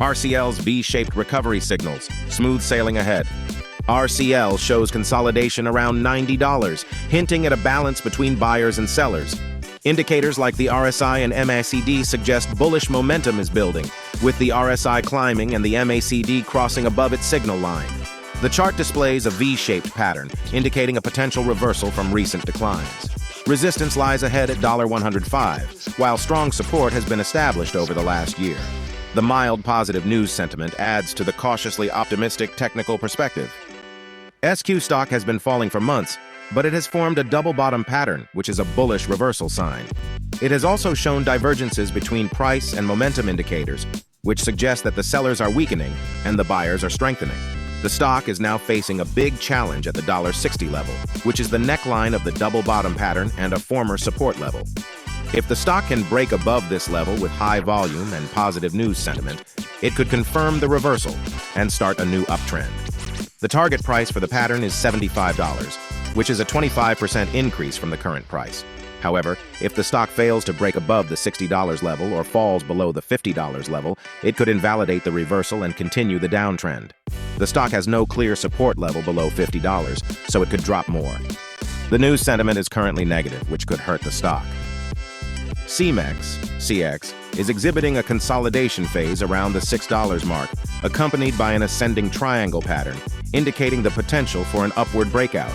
RCL's V-shaped recovery signals, smooth sailing ahead. RCL shows consolidation around $90, hinting at a balance between buyers and sellers. Indicators like the RSI and MACD suggest bullish momentum is building, with the RSI climbing and the MACD crossing above its signal line. The chart displays a V-shaped pattern, indicating a potential reversal from recent declines. Resistance lies ahead at $105, while strong support has been established over the last year. The mild positive news sentiment adds to the cautiously optimistic technical perspective. SQ stock has been falling for months, but it has formed a double bottom pattern, which is a bullish reversal sign. It has also shown divergences between price and momentum indicators, which suggest that the sellers are weakening and the buyers are strengthening. The stock is now facing a big challenge at the $60 level, which is the neckline of the double bottom pattern and a former support level. If the stock can break above this level with high volume and positive news sentiment, it could confirm the reversal and start a new uptrend. The target price for the pattern is $75, which is a 25% increase from the current price. However, if the stock fails to break above the $60 level or falls below the $50 level, it could invalidate the reversal and continue the downtrend. The stock has no clear support level below $50, so it could drop more. The news sentiment is currently negative, which could hurt the stock. CX is exhibiting a consolidation phase around the $6 mark, accompanied by an ascending triangle pattern, indicating the potential for an upward breakout.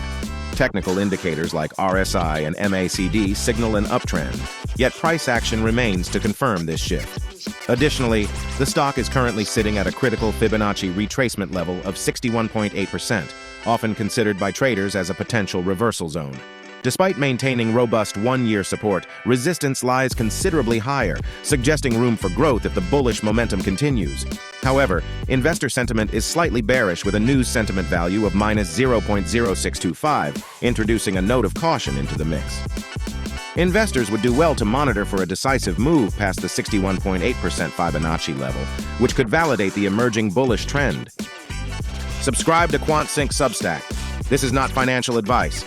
Technical indicators like RSI and MACD signal an uptrend, yet price action remains to confirm this shift. Additionally, the stock is currently sitting at a critical Fibonacci retracement level of 61.8%, often considered by traders as a potential reversal zone. Despite maintaining robust one-year support, resistance lies considerably higher, suggesting room for growth if the bullish momentum continues. However, investor sentiment is slightly bearish with a news sentiment value of -0.0625, introducing a note of caution into the mix. Investors would do well to monitor for a decisive move past the 61.8% Fibonacci level, which could validate the emerging bullish trend. Subscribe to Quant Substack. This is not financial advice.